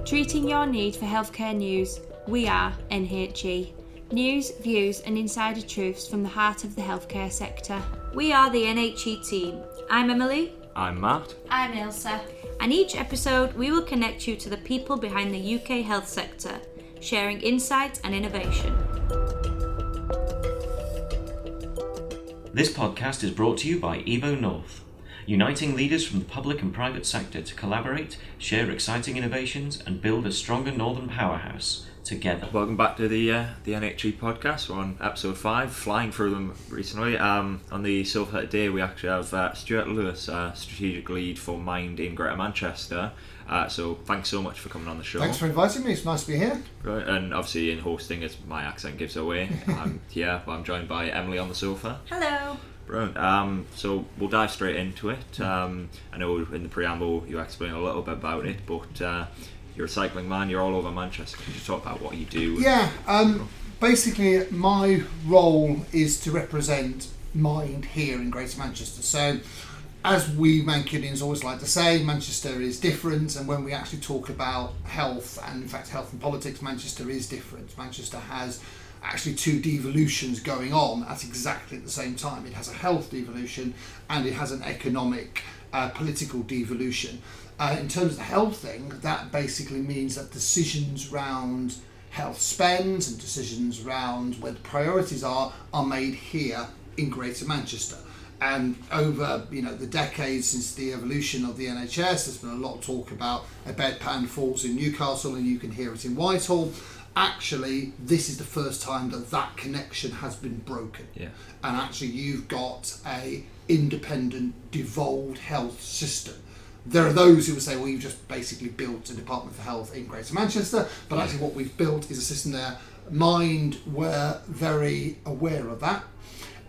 Treating your need for healthcare news, we are NHE. News, views and insider truths from the heart of the healthcare sector. We are the NHE team. I'm Emily. I'm Matt. I'm Ilsa. And each episode we will connect you to the people behind the UK health sector, sharing insight and innovation. This podcast is brought to you by EVO North, uniting leaders from the public and private sector to collaborate, share exciting innovations and build a stronger northern powerhouse together. Welcome back to the NHE podcast. We're on episode 5, flying through them recently. On the sofa today we actually have Stewart Lucas, strategic lead for Mind in Greater Manchester. So thanks so much for coming on the show. Thanks for inviting me, it's nice to be here. Right, and obviously in hosting, as my accent gives away, I'm here, but I'm joined by Emily on the sofa. Hello. Brilliant. So we'll dive straight into it. I know in the preamble you explained a little bit about it, but you're a cycling man, you're all over Manchester. Can you talk about what you do? Yeah, basically my role is to represent Mind here in Greater Manchester. So as we Mancunians always like to say, Manchester is different, and when we actually talk about health, and in fact health and politics, Manchester is different. Manchester has actually two devolutions going on at exactly the same time. It has a health devolution and it has an economic political devolution. In terms of the health thing, that basically means that decisions around health spend and decisions around where the priorities are made here in Greater Manchester. And over the decades since the evolution of the NHS, there's been a lot of talk about a bedpan falls in Newcastle, and you can hear it in Whitehall. Actually, this is the first time that connection has been broken. Yeah. And actually you've got a independent, devolved health system. There are those who would say, well, you've just basically built a Department for Health in Greater Manchester, but actually what we've built is a system there. Mind were very aware of that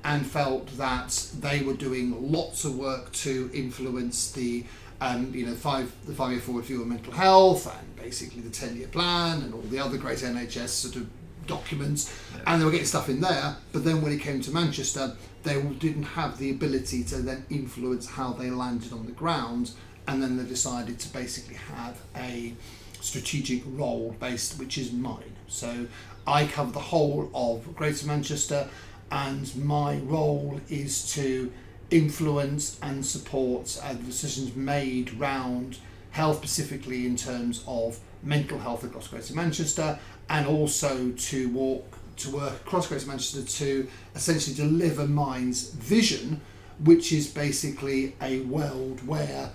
and felt that they were doing lots of work to influence the 5-year forward view of mental health and basically the 10-year plan and all the other great NHS sort of documents, and they were getting stuff in there. But then when it came to Manchester, they didn't have the ability to then influence how they landed on the ground, and then they decided to basically have a strategic role based, which is mine. So I cover the whole of Greater Manchester, and my role is to influence and support the decisions made round health, specifically in terms of mental health across Greater Manchester, and also to work across Greater Manchester to essentially deliver Mind's vision, which is basically a world where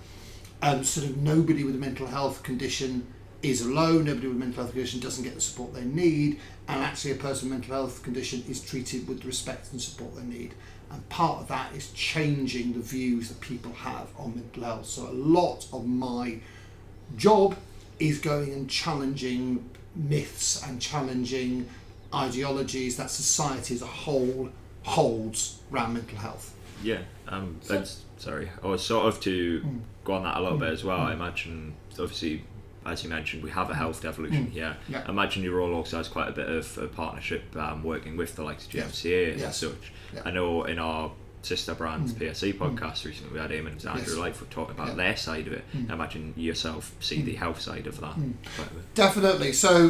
sort of nobody with a mental health condition is alone, nobody with a mental health condition doesn't get the support they need, and actually a person with a mental health condition is treated with the respect and support they need. And part of that is changing the views that people have on mental health. So a lot of my job is going and challenging myths and challenging ideologies that society as a whole holds around mental health. Yeah. Sorry. Or sort of to go on that a little bit as well. I imagine, obviously, as you mentioned, we have a health devolution here. Yeah. I imagine your role also has quite a bit of a partnership working with the likes of GMCA and such. Yeah. I know in our sister brand PSE podcast recently we had Eamon and Andrew Lightfoot talking about their side of it. I imagine you yourself see the health side of that. Quite a bit. Definitely. So,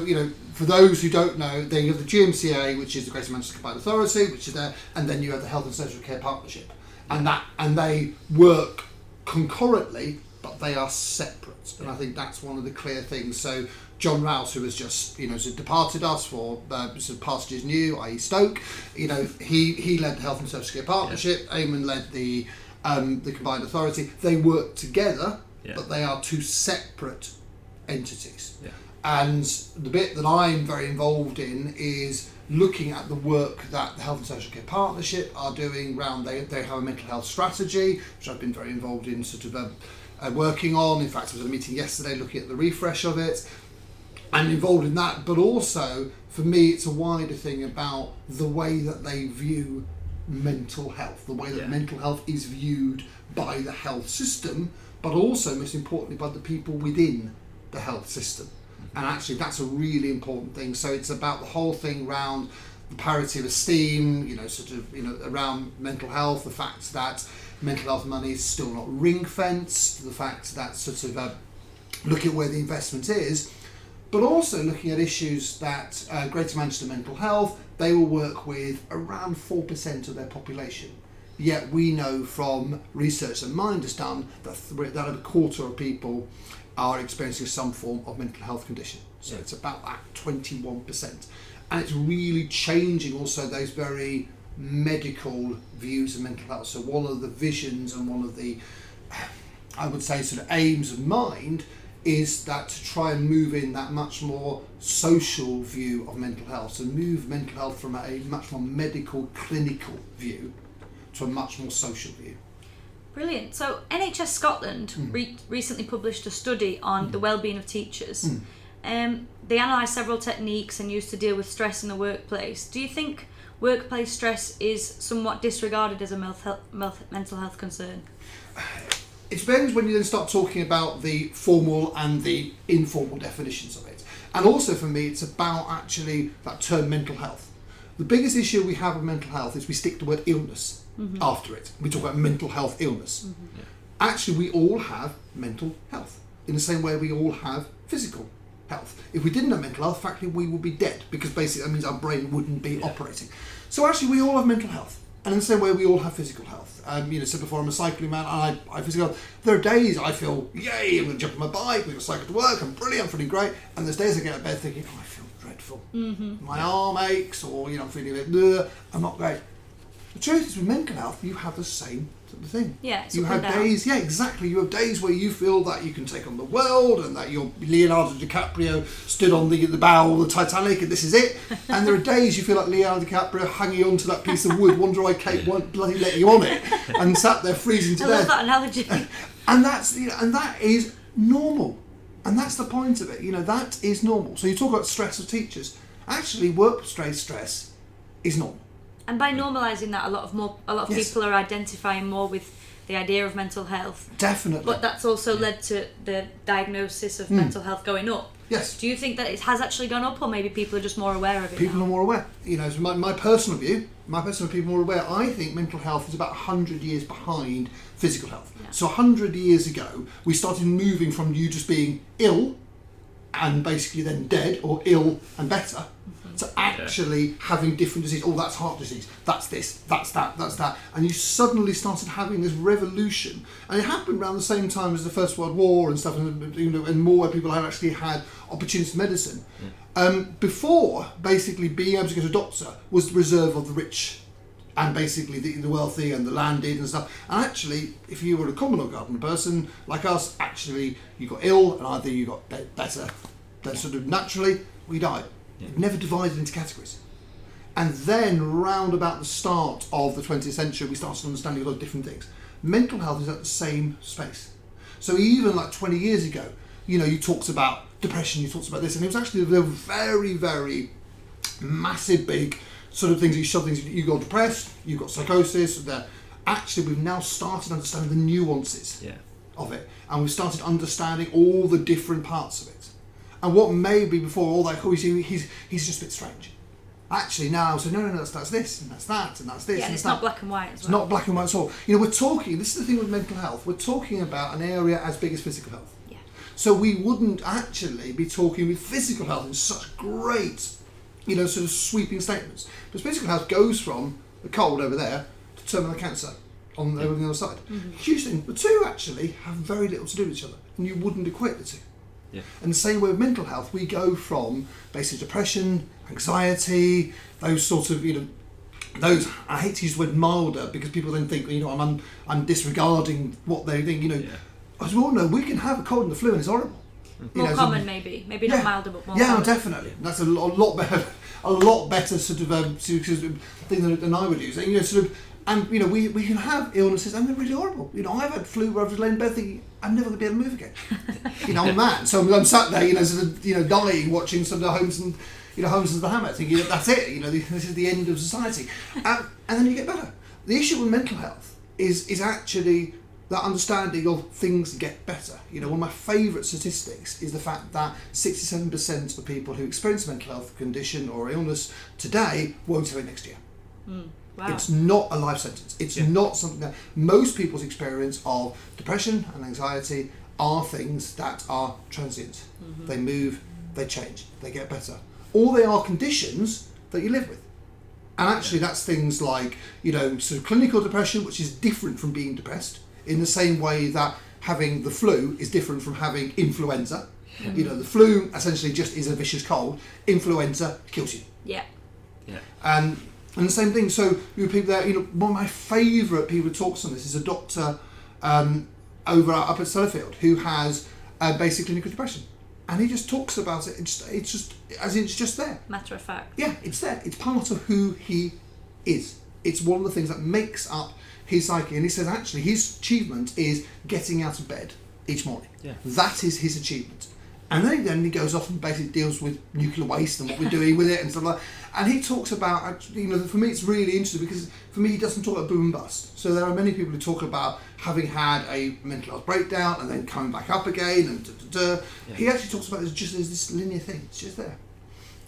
for those who don't know, then you have the GMCA, which is the Greater Manchester Combined Authority, which is there, and then you have the Health and Social Care Partnership. And they work concurrently, but they are separate, and I think that's one of the clear things. So John Rouse, who has just sort of departed us for sort of pastures new, i.e. Stoke, he led the Health and Social Care Partnership. Eamon led the Combined Authority. They work together, but they are two separate entities. Yeah. And the bit that I'm very involved in is looking at the work that the Health and Social Care Partnership are doing around. They have a mental health strategy, which I've been very involved in sort of working on. In fact, I was at a meeting yesterday looking at the refresh of it and involved in that. But also, for me, it's a wider thing about the way that they view mental health, the way that mental health is viewed by the health system, but also, most importantly, by the people within the health system. And actually, that's a really important thing. So it's about the whole thing around the parity of esteem, around mental health, the fact that mental health money is still not ring-fenced, the fact that look at where the investment is, but also looking at issues that Greater Manchester Mental Health, they will work with around 4% of their population. Yet we know from research that Mind has done that a quarter of people are experiencing some form of mental health condition. So it's about that 21%. And it's really changing also those very medical views of mental health. So one of the visions and one of the, I would say, sort of aims of Mind is that to try and move in that much more social view of mental health. So move mental health from a much more medical, clinical view to a much more social view. Brilliant. So NHS Scotland recently published a study on the well-being of teachers. They analysed several techniques and used to deal with stress in the workplace. Do you think workplace stress is somewhat disregarded as a mental health concern? It depends when you then start talking about the formal and the informal definitions of it. And also for me, it's about actually that term mental health. The biggest issue we have with mental health is we stick the word illness after it. We talk about mental health illness. Actually, we all have mental health in the same way we all have physical health. If we didn't have mental health, frankly, we would be dead, because basically that means our brain wouldn't be operating. So actually, we all have mental health. And in the same way, we all have physical health. So before, I'm a cycling man, and I physical health. There are days I feel, yay, I'm going to jump on my bike, I'm going to cycle to work, I'm brilliant, I'm feeling great. And there's days I get out of bed thinking, I feel dreadful. My arm aches, or I'm feeling a bit, I'm not great. The truth is, with mental health, you have the same sort of thing. Yeah, it's you up have and down. days, yeah, exactly. You have days where you feel that you can take on the world, and that you're Leonardo DiCaprio stood on the bow of the Titanic, and this is it. And there are days you feel like Leonardo DiCaprio hanging onto that piece of wood, wonder why Kate won't bloody let you on it, and sat there freezing to I love death. that analogy. And that's and that is normal, and that's the point of it. That is normal. So you talk about stress of teachers. Actually, workplace stress is normal. And by normalising that, a lot of Yes. people are identifying more with the idea of mental health. Definitely. But that's also led to the diagnosis of mental health going up. Yes. Do you think that it has actually gone up, or maybe people are just more aware of it People now? are more aware. So my personal view, people more aware. I think mental health is about 100 years behind physical health. Yeah. So 100 years ago, we started moving from you just being ill and basically then dead, or ill and better, to actually having different diseases. Oh, that's heart disease, that's this, that's that, that's that. And you suddenly started having this revolution. And it happened around the same time as the First World War and stuff, and more where people had actually had opportunities in medicine. Before, basically being able to go to a doctor was the reserve of the rich, and basically the wealthy and the landed and stuff. And actually, if you were a common or garden person like us, actually you got ill, and either you got better, then sort of naturally, we died. Never divided into categories. And then round about the start of the 20th century, we started understanding a lot of different things. Mental health is at the same space. So even like 20 years ago, you talked about depression, you talked about this, and it was actually a very, very massive, big sort of things. You got depressed, you got psychosis. Actually, we've now started understanding the nuances of it, and we've started understanding all the different parts of it. And what maybe before all that, he's just a bit strange. Actually now, so no, that's this, and that's that, and that's this. Yeah, and and it's that. not black and white as well. It's not black and white at all. We're talking, this is the thing with mental health, we're talking about an area as big as physical health. Yeah. So we wouldn't actually be talking with physical health in such great, sort of sweeping statements. Because physical health goes from the cold over there to terminal cancer on the other side. Huge thing. The two actually have very little to do with each other, and you wouldn't equate the two. Yeah. And the same way with mental health, we go from basically depression, anxiety, those sorts of, those, I hate to use the word milder, because people then think, I'm disregarding what they think, As we all know, we can have a cold and the flu and it's horrible. More common, maybe not milder, but more common. Definitely. That's a lot better sort of thing than I would use. And we can have illnesses and they're really horrible. I've had flu where I've just lain in bed thinking I'm never going to be able to move again. I'm a man, so I'm sat there, dying, watching some of the Holmes and the Hammer, thinking that's it. This is the end of society. And then you get better. The issue with mental health is actually that understanding of things get better. One of my favourite statistics is the fact that 67% of people who experience a mental health condition or illness today won't have it next year. Wow. It's not a life sentence. It's not something that most people's experience of depression and anxiety are things that are transient. They move they change, they get better. Or they are conditions that you live with. And actually that's things like, sort of clinical depression, which is different from being depressed, in the same way that having the flu is different from having influenza. The flu essentially just is a vicious cold. Influenza kills you. Yeah. And the same thing. So people there, one of my favourite people who talks on this is a doctor over up at Sellafield who has basic clinical depression, and he just talks about it. It's just there. Matter of fact. Yeah, it's there. It's part of who he is. It's one of the things that makes up his psyche. And he says actually his achievement is getting out of bed each morning. Yeah. That is his achievement. And then he goes off and basically deals with nuclear waste and what we're doing with it and stuff like that. And he talks about, for me it's really interesting because for me he doesn't talk about boom and bust. So there are many people who talk about having had a mental health breakdown and then coming back up again and Yeah. He actually talks about it as this linear thing. It's just there.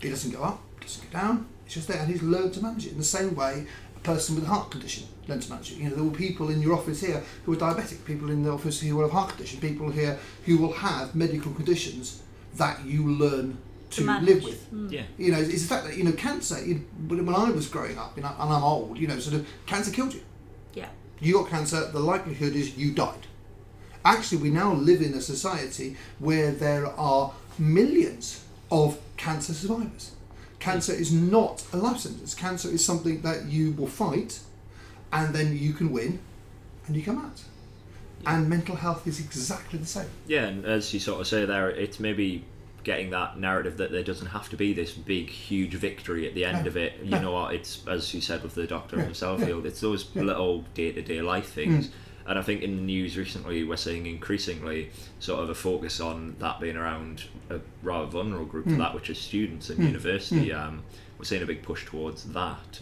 It doesn't go up, it doesn't go down, it's just there. And he's learned to manage it in the same way a person with a heart condition learned to manage it. There were people in your office here who are diabetic, people in the office who will have heart condition, people here who will have medical conditions that you learn to live with. Yeah. It's the fact that cancer. When I was growing up, and I'm old, sort of cancer killed you. Yeah. You got cancer. The likelihood is you died. Actually, we now live in a society where there are millions of cancer survivors. Cancer is not a life sentence. Cancer is something that you will fight, and then you can win, and you come out. And mental health is exactly the same. Yeah, and as you sort of say there, it's maybe getting that narrative that there doesn't have to be this big, huge victory at the end of it. You know what? It's, as you said with the doctor from Sellafield, it's those little day-to-day life things. And I think in the news recently, we're seeing increasingly sort of a focus on that being around a rather vulnerable group to that, which is students in university. We're seeing a big push towards that.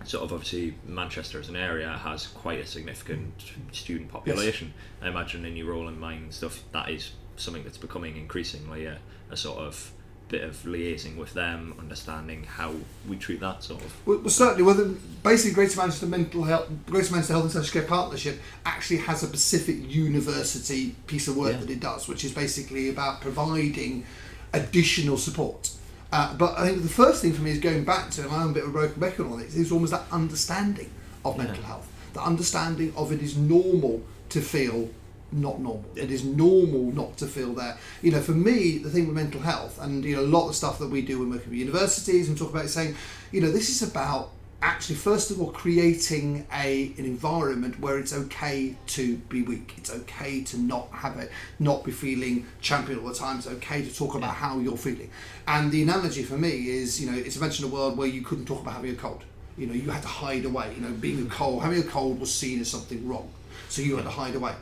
Sort of obviously Manchester as an area has quite a significant student population. I imagine in your role in mine and stuff, that is something that's becoming increasingly a sort of bit of liaising with them, understanding how we treat that sort of. Well, certainly, basically Greater Manchester Health and Social Care Partnership actually has a specific university piece of work that it does, which is basically about providing additional support. But I think the first thing for me is going back to, and I'm a bit of a broken record on this, is almost that understanding of mental health. The understanding of it is normal to feel not normal. It is normal not to feel there. For me, the thing with mental health, and a lot of the stuff that we do when we work with universities and talk about it, saying, this is about actually, first of all, creating an environment where it's okay to be weak. It's okay to not be feeling champion all the time. It's okay to talk about how you're feeling. And the analogy for me is, it's imagine a world where you couldn't talk about having a cold. You had to hide away. Having a cold was seen as something wrong. So you had to hide away.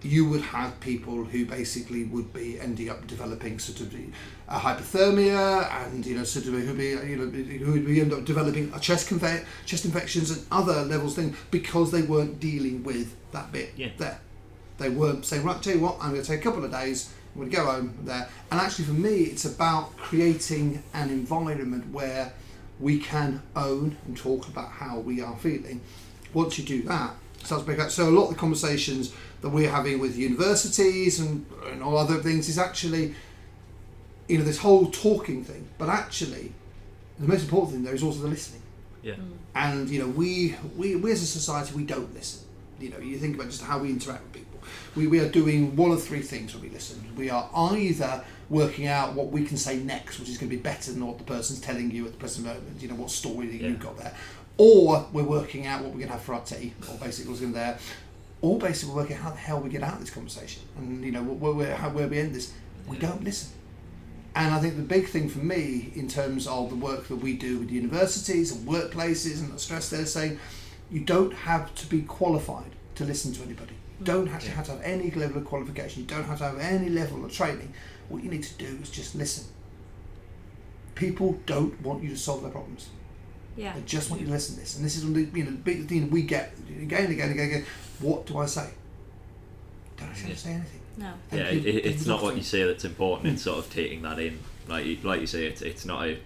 You would have people who basically would be ending up developing sort of hypothermia, and who would be end up developing a chest infections and other levels things because they weren't dealing with that bit there. They weren't saying, right, tell you what, I'm going to take a couple of days, I'm going to go home there. And actually for me, it's about creating an environment where we can own and talk about how we are feeling. Once you do that, it starts to break out. So a lot of the conversations that we're having with universities and all other things is actually, this whole talking thing, but actually the most important thing there is also the listening. Yeah. And we as a society, we don't listen. You think about just how we interact with people. We are doing one of three things when we listen. We are either working out what we can say next, which is going to be better than what the person's telling you at the present moment, what story that you've got there, or we're working out what we're going to have for our tea, or basically what's going there, or basically working out how the hell we get out of this conversation, and where we end this. We don't listen. And I think the big thing for me in terms of the work that we do with universities and workplaces and the stress they're saying, you don't have to be qualified to listen to anybody. You don't actually have to have any level of qualification. You don't have to have any level of training. What you need to do is just listen. People don't want you to solve their problems. Yeah. They just want you to listen to this. And this is the big thing we get again and again. What do I say? Don't actually have to say anything. No. It's not what you say that's important. It's sort of taking that in. Like you say, it's not a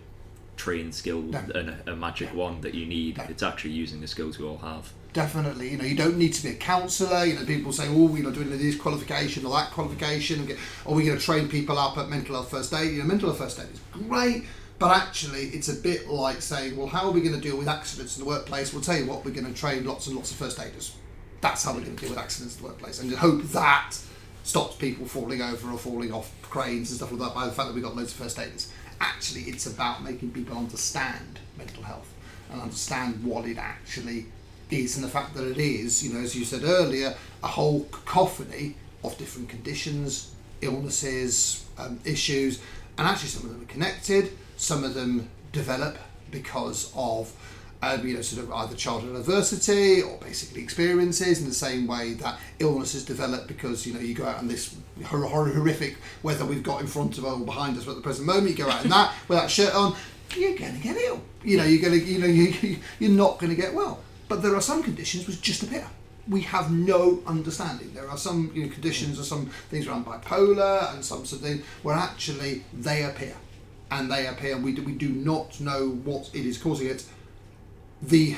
trained skill No. and a magic wand that you need. No. It's actually using the skills we all have. Definitely, you don't need to be a counsellor. People say, oh, doing this qualification or that qualification, or we're going to train people up at mental health first aid. Mental health first aid is great, but actually it's a bit like saying, well, how are we going to deal with accidents in the workplace? We'll tell you what, we're going to train lots and lots of first aiders. That's how we're going to deal with accidents in the workplace, and hope that stops people falling over or falling off cranes and stuff like that by the fact that we've got loads of first aiders. Actually, it's about making people understand mental health and understand what it actually is, and the fact that it is, as you said earlier, a whole cacophony of different conditions, illnesses, issues, and actually some of them are connected. Some of them develop because of sort of either childhood adversity or basically experiences, in the same way that illnesses develop because you go out in this horrific weather we've got in front of us or behind us at the present moment. You go out in that with that shirt on, you're going to get ill. You're not going to get well. But there are some conditions which just appear. We have no understanding. There are some conditions or some things around bipolar and some sort of thing where actually they appear, and we do not know what it is causing it. The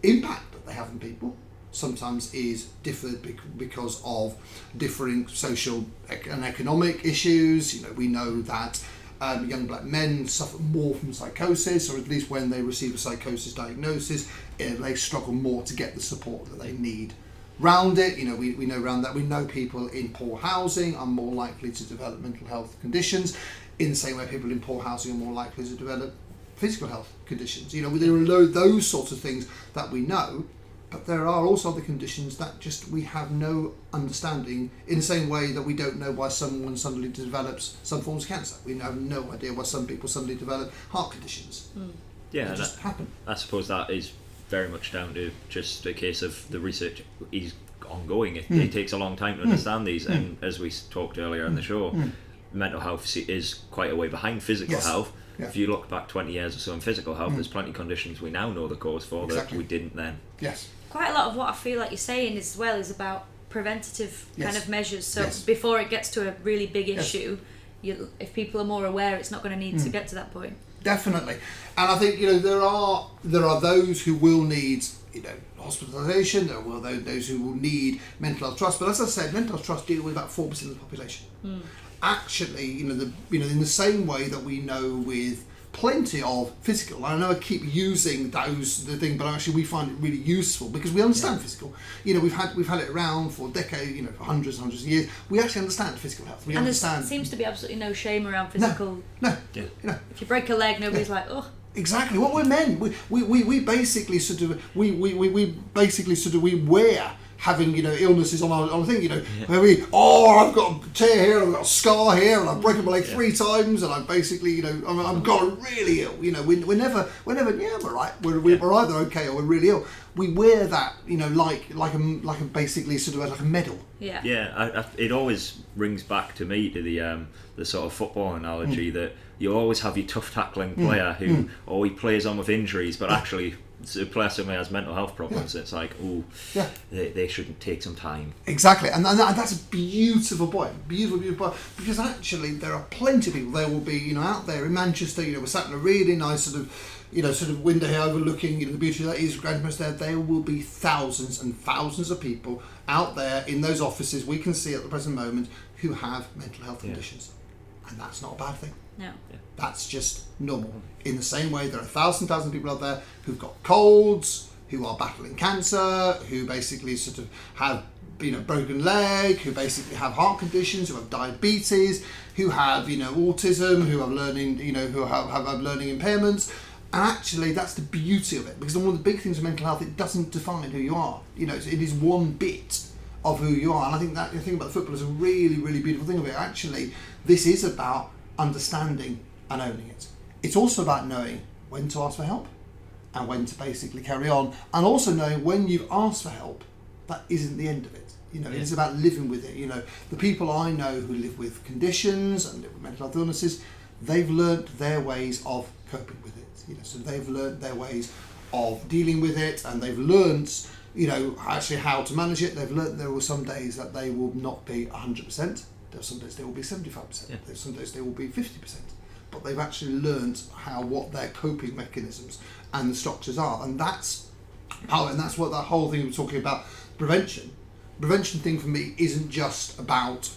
impact that they have on people sometimes is differed because of differing social and economic issues. We know that young black men suffer more from psychosis, or at least when they receive a psychosis diagnosis, they struggle more to get the support that they need round it. We know around that. We know people in poor housing are more likely to develop mental health conditions, in the same way people in poor housing are more likely to develop physical health conditions. There are those sorts of things that we know, but there are also other conditions that just we have no understanding, in the same way that we don't know why someone suddenly develops some forms of cancer. We have no idea why some people suddenly develop heart conditions. Yeah, they just happen. I suppose that is very much down to just a case of the research is ongoing. It takes a long time to understand these, and as we talked earlier in the show, mental health is quite a way behind physical health. Yeah. If you look back 20 years or so in physical health, there's plenty of conditions we now know the cause for that we didn't then. Yes. Quite a lot of what I feel like you're saying as well is about preventative kind of measures. So before it gets to a really big issue, if people are more aware, it's not going to need to get to that point. Definitely. And I think there are those who will need hospitalisation. There will those who will need mental health trust. But as I said, mental health trust deal with about 4% of the population. Actually, in the same way that we know with plenty of physical, I know I keep using the thing, but actually we find it really useful because we understand physical. We've had it around for decades, for hundreds and hundreds of years. We actually understand physical health. There seems to be absolutely no shame around physical. No. If you break a leg, nobody's like, oh. Exactly. What we're men, we basically sort of we wear having illnesses on our thing, where I've got a tear here, I've got a scar here, and I've broken my leg 3 times, and I've basically I've got really ill. We're never we're right. We're either okay or we're really ill. We wear that like a basically sort of like a medal. Yeah. It always rings back to me to the sort of football analogy that you always have your tough tackling player who he plays on with injuries, but actually a player suddenly has mental health problems. It's like, they shouldn't take some time. Exactly, and that's a beautiful point. Beautiful point. Because actually, there are plenty of people. There will be, out there in Manchester. We're sat in a really nice sort of window here overlooking the beauty that is Grandma's there. There will be thousands and thousands of people out there in those offices we can see at the present moment who have mental health conditions, and that's not a bad thing. No. That's just normal. In the same way, there are thousands people out there who've got colds, who are battling cancer, who basically sort of have broken leg, who basically have heart conditions, who have diabetes, who have autism, who have learning who have learning impairments. And actually, that's the beauty of it, because one of the big things with mental health, it doesn't define who you are. It is one bit of who you are. And I think that the thing about football is a really, really beautiful thing of it. Actually, this is about understanding and owning it. It's also about knowing when to ask for help and when to basically carry on, and also knowing when you've asked for help, that isn't the end of it. It is about living with it. The people I know who live with conditions and live with mental health illnesses, they've learnt their ways of coping with it. So they've learnt their ways of dealing with it, and they've learnt actually how to manage it. They've learnt there were some days that they will not be 100%. There are some days they will be 75%. There's some days they will be 50%. but they've actually learnt what their coping mechanisms and the structures are, and that's what that whole thing we're talking about. Prevention thing for me isn't just about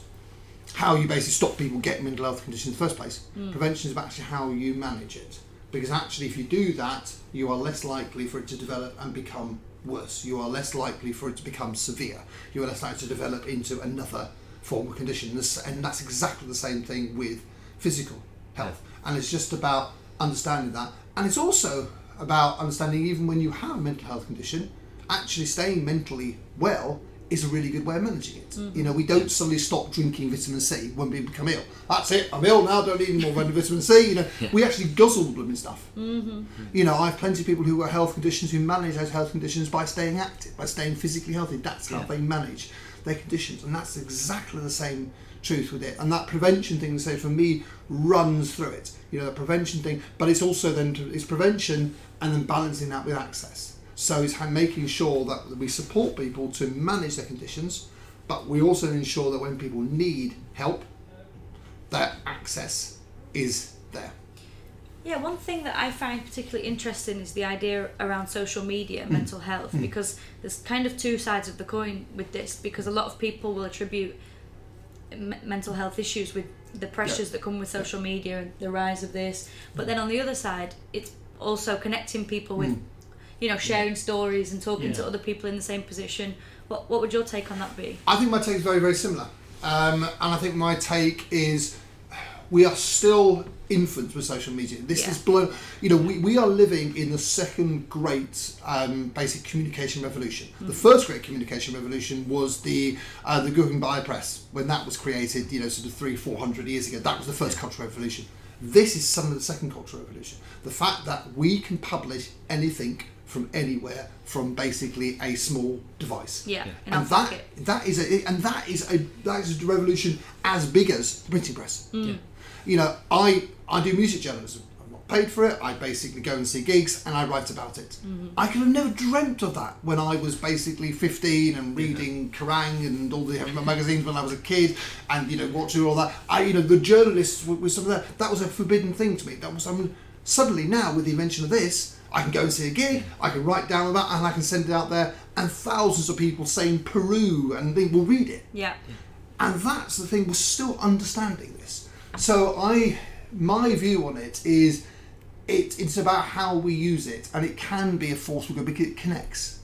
how you basically stop people getting mental health conditions in the first place. Prevention is about actually how you manage it, because actually if you do that, you are less likely for it to develop and become worse. You are less likely for it to become severe. You are less likely to develop into another form of condition, and that's exactly the same thing with physical health. And it's just about understanding that, and it's also about understanding even when you have a mental health condition, actually staying mentally well is a really good way of managing it. You know, we don't suddenly stop drinking vitamin C when we become ill. That's it, I'm ill now, don't need any more vitamin C. You know, we actually guzzle the blooming stuff. You know, I have plenty of people who have health conditions who manage those health conditions by staying active, by staying physically healthy. That's how they manage their conditions, and that's exactly the same truth with it. And that prevention thing, say, for me, runs through it. You know, the prevention thing, but it's also it's prevention and then balancing that with access. So it's making sure that we support people to manage their conditions, but we also ensure that when people need help, that access is there. Yeah, one thing that I find particularly interesting is the idea around social media and mental health, because there's kind of two sides of the coin with this, because a lot of people will attribute mental health issues with the pressures that come with social media and the rise of this, but then on the other side, it's also connecting people with you know, sharing stories and talking to other people in the same position. What would your take on that be? I think my take is very, very similar. And I think my take is we are still infants with social media. This is you know, we are living in the second great basic communication revolution. The first great communication revolution was the Gutenberg press, when that was created, you know, sort of 300-400 years ago. That was the first cultural revolution. This is some of the second cultural revolution. The fact that we can publish anything from anywhere, from basically a small device. And that is a revolution as big as the printing press. You know, I do music journalism. I'm not paid for it. I basically go and see gigs and I write about it. I could have never dreamt of that when I was basically 15 and reading Kerrang and all the magazines when I was a kid, and you know, watching all that. You know, the journalists with some of that was a forbidden thing to me. That was, I mean, suddenly now with the invention of this, I can go and see a gig, I can write down that, and I can send it out there, and thousands of people saying Peru and they will read it. And that's the thing, we're still understanding this. So my view on it is it's about how we use it, and it can be a force for good because it connects.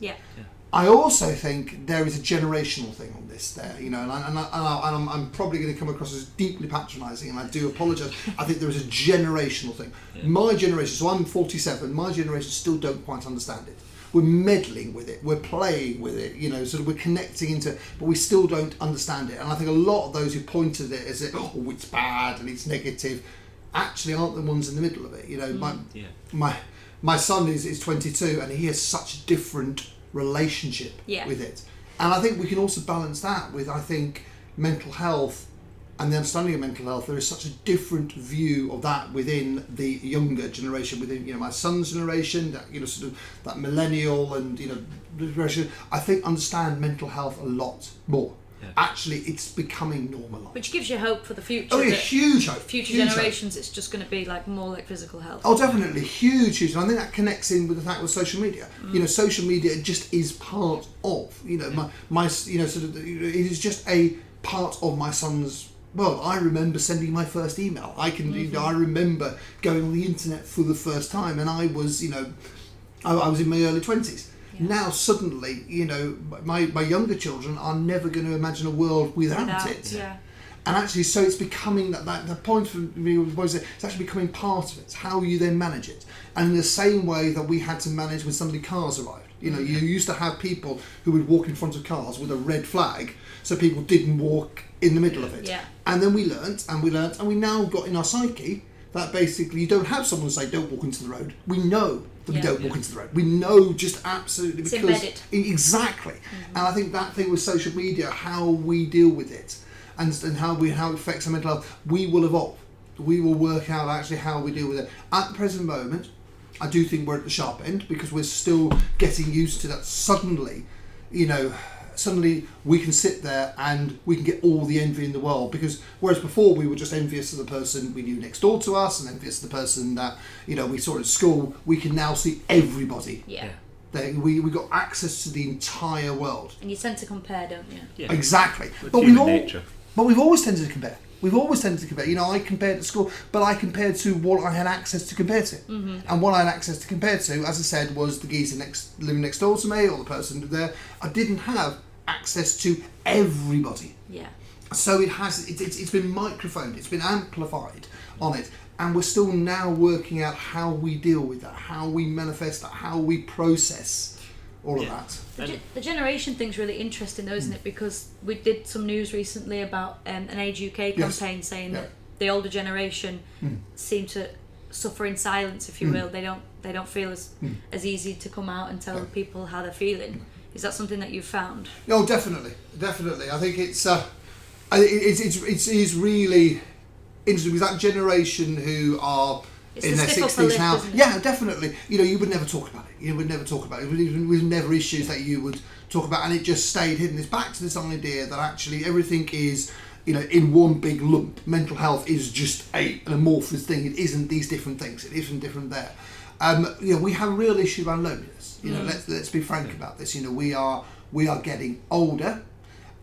I also think there is a generational thing on this there, you know, and I'm probably going to come across as deeply patronising, and I do apologise. I think there is a generational thing. My generation, so I'm 47, my generation still don't quite understand it. We're meddling with it, we're playing with it, you know, sort of we're connecting into it, but we still don't understand it. And I think a lot of those who point at it as, oh, it's bad and it's negative, actually aren't the ones in the middle of it. You know, my son is 22 and he has such a different relationship with it, and I think we can also balance that with, I think, mental health and the understanding of mental health. There is such a different view of that within the younger generation, within, you know, my son's generation, that, you know, sort of that millennial and, you know, generation. I think understand mental health a lot more. Actually, it's becoming normalised, which gives you hope for the future. Oh yeah, huge hope. Future generations, hope. It's just going to be like more like physical health. Oh, definitely, huge. And I think that connects in with the fact with social media. You know, social media just is part of, you know, my you know, sort of, it is just a part of my son's world. I remember sending my first email. You know, I remember going on the internet for the first time, and I was, you know, I was in my early 20s. Now suddenly, you know, my younger children are never going to imagine a world without it. And actually, so it's becoming that the point for me was it's actually becoming part of it. It's how you then manage it. And in the same way that we had to manage when suddenly cars arrived. You know, you used to have people who would walk in front of cars with a red flag, so people didn't walk in the middle of it. And then we learnt, and we now got in our psyche that basically you don't have someone say don't walk into the road. We know that we don't walk into the road. We know just absolutely it's because embedded. Exactly. And I think that thing with social media, how we deal with it, and how it affects our mental health, we will evolve. We will work out actually how we deal with it. At the present moment, I do think we're at the sharp end because we're still getting used to that. Suddenly, you know, suddenly we can sit there and we can get all the envy in the world, because whereas before we were just envious of the person we knew next door to us and envious of the person that we saw at school, we can now see everybody. Yeah. We got access to the entire world. And you tend to compare, don't you? Yeah. Exactly. It's But human nature. we've always tended to compare. We've always tended to compare. I compared at school, but I compared to what I had access to compare to. Mm-hmm. And what I had access to compare to, as I said, was the geezer living next door to me, or the person there. I didn't have access to everybody. Yeah. So it's been microphoned, it's been amplified on it, and we're still now working out how we deal with that, how we manifest that, how we process all of that. The generation thing's really interesting though, isn't it? Because we did some news recently about an Age UK campaign saying that the older generation seem to suffer in silence, if you will. They don't feel as easy to come out and tell people how they're feeling. Is that something that you've found? Oh, definitely. I think it's really interesting, because that generation who are in their 60s now, yeah, definitely. You would never talk about it. It was never issues that you would talk about, and it just stayed hidden. It's back to this idea that actually everything is, in one big lump. Mental health is just an amorphous thing. It isn't these different things. It isn't different there. We have a real issue around loneliness. Let's be frank about this. We are getting older.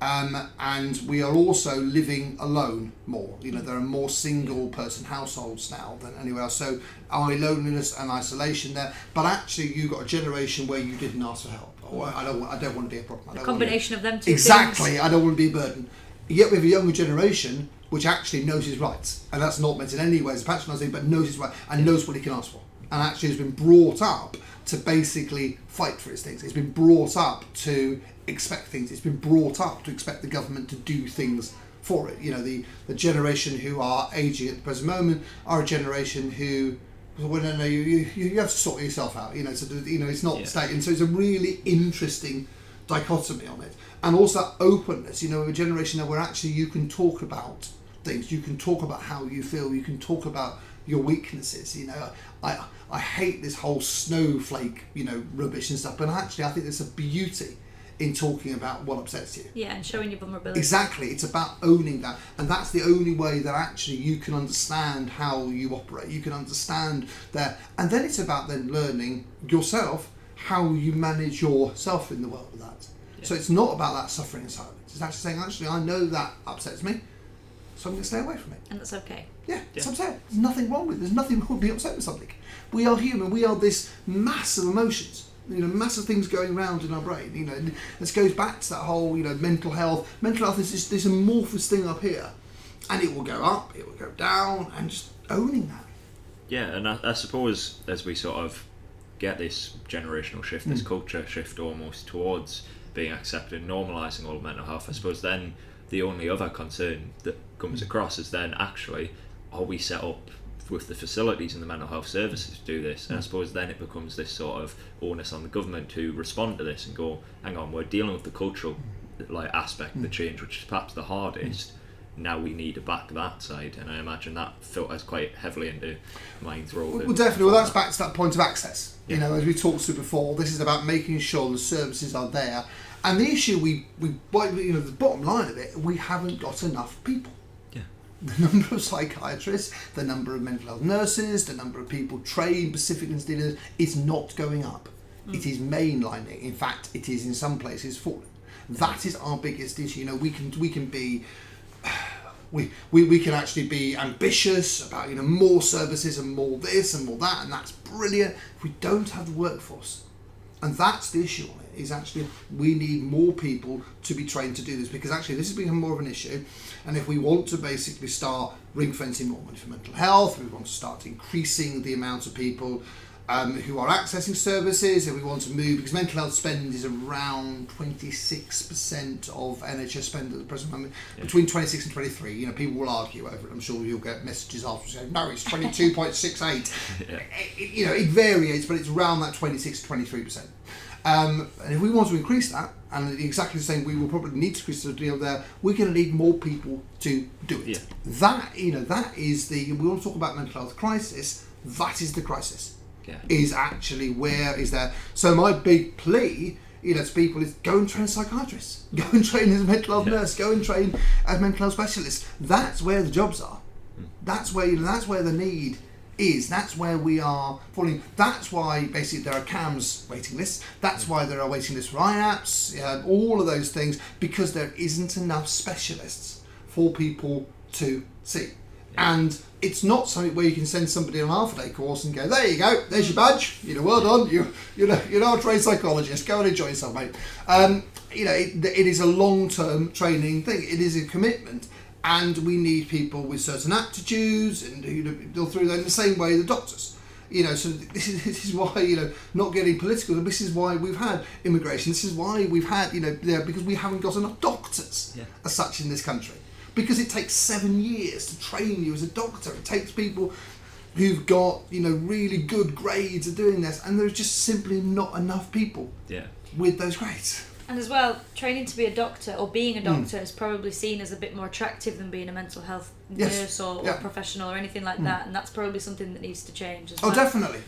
And we are also living alone more. There are more single person households now than anywhere else. So loneliness and isolation there. But actually, you got a generation where you didn't ask for help. Or I don't want to be a problem. A combination of them two. Exactly. Things. I don't want to be a burden. Yet we have a younger generation which actually knows his rights, and that's not meant in any way as patronising, but knows his rights and knows what he can ask for, and actually has been brought up to basically fight for his things. It's been brought up to expect things. It's been brought up to expect the government to do things for it. The generation who are aging at the present moment are a generation who, well, no, you have to sort yourself out. So it's not state, and so it's a really interesting dichotomy on it, and also that openness. A generation now where actually you can talk about things, you can talk about how you feel, you can talk about your weaknesses. I hate this whole snowflake, rubbish and stuff, but actually I think there's a beauty in talking about what upsets you. Yeah, and showing your vulnerability. Exactly, it's about owning that, and that's the only way that actually you can understand how you operate. You can understand that, and then it's about then learning yourself how you manage yourself in the world with that. Yeah. So it's not about that suffering in silence. It's actually saying, I know that upsets me, so I'm going to stay away from it. And that's okay. Yeah, it's upset. There's nothing wrong with it. There's nothing wrong with being upset with something. We are human. We are this mass of emotions. Massive things going around in our brain. And this goes back to that whole, mental health. Mental health is just this amorphous thing up here, and it will go up, it will go down, and just owning that. Yeah, and I suppose as we sort of get this generational shift, this culture shift almost towards being accepted and normalising all of mental health, I suppose then the only other concern that comes across is then actually, are we set up with the facilities and the mental health services to do this? And I suppose then it becomes this sort of onus on the government to respond to this and go, hang on, we're dealing with the cultural aspect of the change, which is perhaps the hardest. Now we need to back that side, and I imagine that filters quite heavily into Mind's role. Well, definitely. Well, that's back to that point of access. As we talked to before, this is about making sure the services are there. And the issue the bottom line of it, we haven't got enough people. The number of psychiatrists, the number of mental health nurses, the number of people trained specifically in dealers is not going up. It is mainlining. In fact, it is in some places falling. That is our biggest issue. We can be, we can actually be ambitious about more services and more this and more that, and that's brilliant. If we don't have the workforce, and that's the issue on it, is actually we need more people to be trained to do this, because actually this has become more of an issue. And if we want to basically start ring fencing more money for mental health, we want to start increasing the amount of people who are accessing services, and we want to move, because mental health spend is around 26% of NHS spend at the present moment, between 26 and 23. People will argue over it. I'm sure you'll get messages after saying, no, it's 22.68. It varies, but it's around that 26 to 23%. And if we want to increase that, and exactly the same, we will probably need to increase the deal there. We're going to need more people to do it. That is we want to talk about mental health crisis. That is the crisis. Is actually where is there. So my big plea to people is go and train psychiatrists, go and train as a mental health nurse, go and train as mental health specialists. That's where the jobs are. That's where that's where the need is. That's where we are falling. That's why basically there are CAMS waiting lists. That's why there are waiting lists for IAPS, all of those things, because there isn't enough specialists for people to see. And it's not something where you can send somebody on a half-a-day course and go, there you go, there's your badge, well done, you're now a trained psychologist, go and enjoy yourself, mate. It is a long-term training thing. It is a commitment, and we need people with certain aptitudes, and they'll through that in the same way the doctors. So this is why, not getting political, this is why we've had immigration, this is why we've had, because we haven't got enough doctors as such in this country. Because it takes 7 years to train you as a doctor. It takes people who've got, really good grades of doing this, and there's just simply not enough people with those grades. And as well, training to be a doctor or being a doctor is probably seen as a bit more attractive than being a mental health nurse or professional or anything like that, and that's probably something that needs to change as well. Oh, definitely.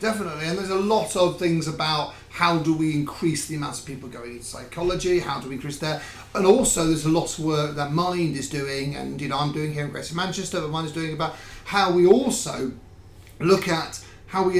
And there's a lot of things about how do we increase the amount of people going into psychology, how do we increase that, and also there's a lot of work that Mind is doing, and I'm doing here in Greater Manchester, but Mind is doing about how we also look at how we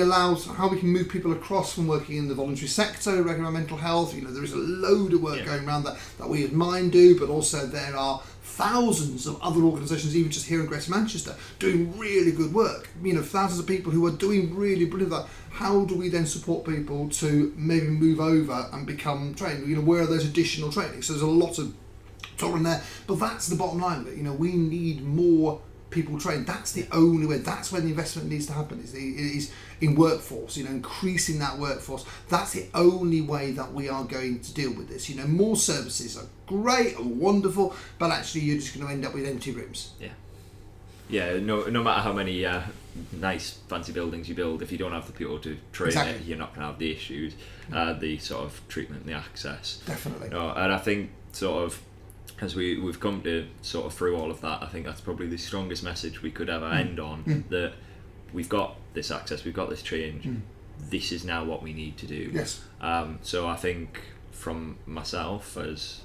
can move people across from working in the voluntary sector, regular mental health. There is a load of work going around that we at Mind do, but also there are thousands of other organisations, even just here in Greater Manchester, doing really good work. Thousands of people who are doing really brilliant work. How do we then support people to maybe move over and become trained? Where are those additional trainings? So there's a lot of talk in there, but that's the bottom line of it. We need more people trained. That's the only way. That's where the investment needs to happen. Is in workforce. Increasing that workforce. That's the only way that we are going to deal with this. More services are great and wonderful, but actually you're just going to end up with empty rooms. No matter how many nice fancy buildings you build, if you don't have the people to train it, you're not going to have the issues, the sort of treatment and the access. Definitely. And I think sort of as we've come to sort of through all of that, I think that's probably the strongest message we could ever end on, that we've got this access, we've got this change, this is now what we need to do. Yes. So I think from myself as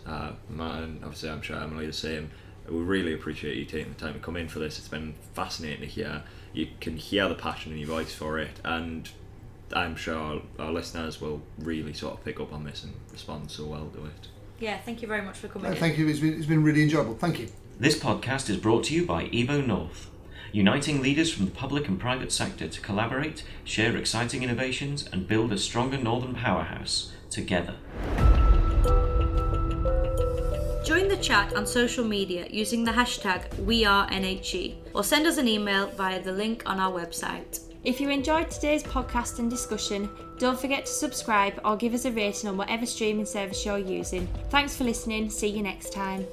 Matt, and obviously I'm sure Emily the same, we really appreciate you taking the time to come in for this. It's been fascinating to hear. You can hear the passion in your voice for it, and I'm sure our listeners will really sort of pick up on this and respond so well to it. Yeah, thank you very much for coming in. Thank you, it's been really enjoyable. Thank you. This podcast is brought to you by Evo North, uniting leaders from the public and private sector to collaborate, share exciting innovations, and build a stronger northern powerhouse together. Join the chat on social media using the hashtag WeAreNHE, or send us an email via the link on our website. If you enjoyed today's podcast and discussion, don't forget to subscribe or give us a rating on whatever streaming service you're using. Thanks for listening. See you next time.